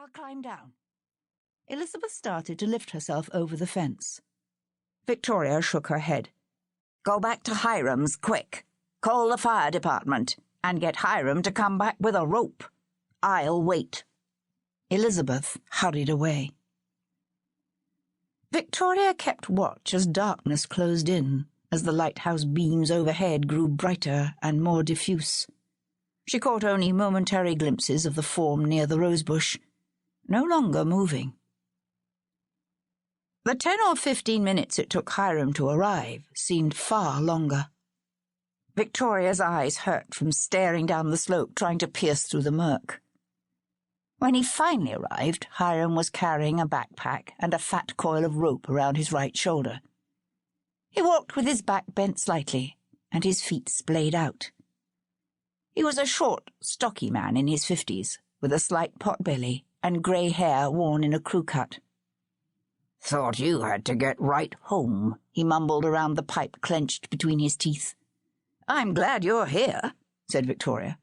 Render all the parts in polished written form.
I'll climb down. Elizabeth started to lift herself over the fence. Victoria shook her head. Go back to Hiram's, quick. Call the fire department and get Hiram to come back with a rope. I'll wait. Elizabeth hurried away. Victoria kept watch as darkness closed in, as the lighthouse beams overhead grew brighter and more diffuse. She caught only momentary glimpses of the form near the rosebush, no longer moving. The 10 or 15 minutes it took Hiram to arrive seemed far longer. Victoria's eyes hurt from staring down the slope trying to pierce through the murk. When he finally arrived, Hiram was carrying a backpack and a fat coil of rope around his right shoulder. He walked with his back bent slightly and his feet splayed out. He was a short, stocky man in his 50s, with a slight pot-belly and grey hair worn in a crew cut. "Thought you had to get right home," he mumbled around the pipe clenched between his teeth. "I'm glad you're here," said Victoria.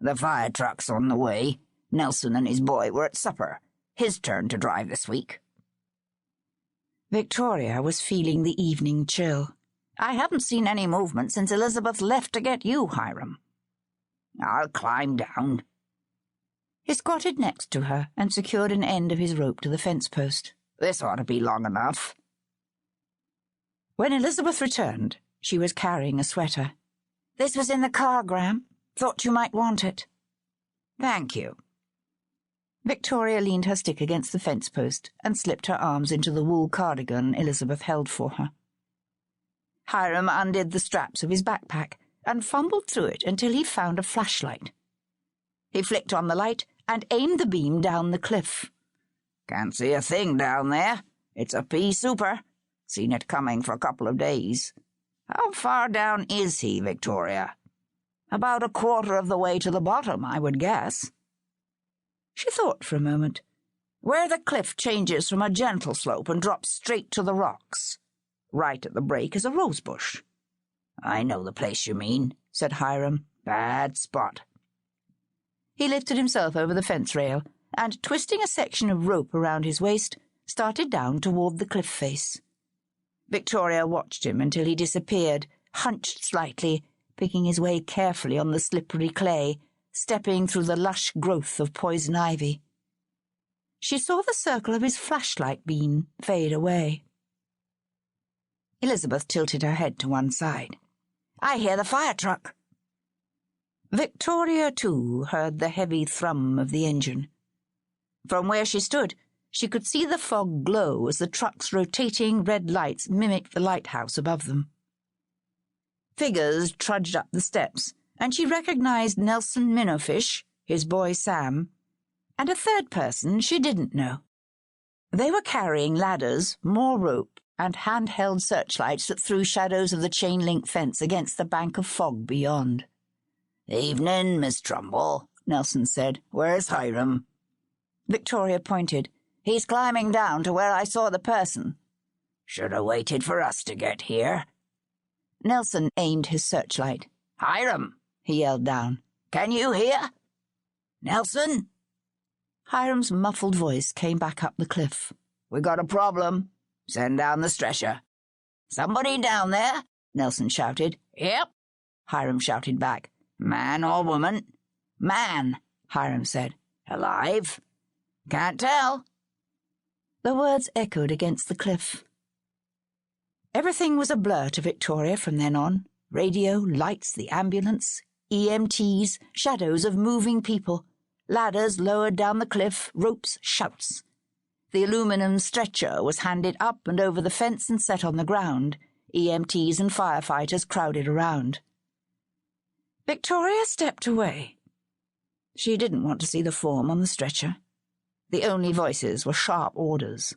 "The fire truck's on the way. Nelson and his boy were at supper. His turn to drive this week." Victoria was feeling the evening chill. "I haven't seen any movement since Elizabeth left to get you, Hiram." "I'll climb down." He squatted next to her and secured an end of his rope to the fence post. "This ought to be long enough." When Elizabeth returned, she was carrying a sweater. "This was in the car, Gram. Thought you might want it." "Thank you." Victoria leaned her stick against the fence post and slipped her arms into the wool cardigan Elizabeth held for her. Hiram undid the straps of his backpack and fumbled through it until he found a flashlight. He flicked on the light and aimed the beam down the cliff. "Can't see a thing down there. It's a pea super. Seen it coming for a couple of days. How far down is he, Victoria?" "About a quarter of the way to the bottom, I would guess." She thought for a moment. "Where the cliff changes from a gentle slope and drops straight to the rocks. Right at the break is a rosebush." "I know the place you mean," said Hiram. "Bad spot." He lifted himself over the fence rail and, twisting a section of rope around his waist, started down toward the cliff face. Victoria watched him until he disappeared, hunched slightly, picking his way carefully on the slippery clay, stepping through the lush growth of poison ivy. She saw the circle of his flashlight beam fade away. Elizabeth tilted her head to one side. "I hear the fire truck." Victoria, too, heard the heavy thrum of the engine. From where she stood, she could see the fog glow as the truck's rotating red lights mimicked the lighthouse above them. Figures trudged up the steps, and she recognized Nelson Minnowfish, his boy Sam, and a third person she didn't know. They were carrying ladders, more rope, and handheld searchlights that threw shadows of the chain-link fence against the bank of fog beyond. "Evening, Miss Trumbull," Nelson said. "Where's Hiram?" Victoria pointed. "He's climbing down to where I saw the person." "Should have waited for us to get here." Nelson aimed his searchlight. "Hiram!" he yelled down. "Can you hear? Nelson?" Hiram's muffled voice came back up the cliff. "We got a problem. Send down the stretcher." "Somebody down there?" Nelson shouted. "Yep," Hiram shouted back. "Man or woman?" "Man," Hiram said. "Alive?" "Can't tell." The words echoed against the cliff. Everything was a blur to Victoria from then on. Radio, lights, the ambulance, EMTs, shadows of moving people, ladders lowered down the cliff, ropes, shouts. The aluminum stretcher was handed up and over the fence and set on the ground. EMTs and firefighters crowded around. Victoria stepped away. She didn't want to see the form on the stretcher. The only voices were sharp orders.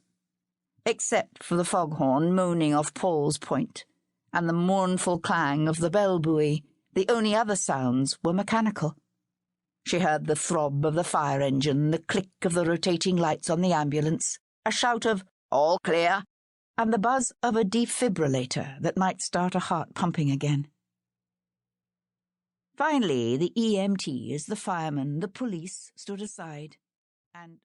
Except for the foghorn moaning off Paul's Point and the mournful clang of the bell buoy, the only other sounds were mechanical. She heard the throb of the fire engine, the click of the rotating lights on the ambulance, a shout of "All clear," and the buzz of a defibrillator that might start a heart pumping again. Finally, the EMTs, the firemen, the police stood aside, and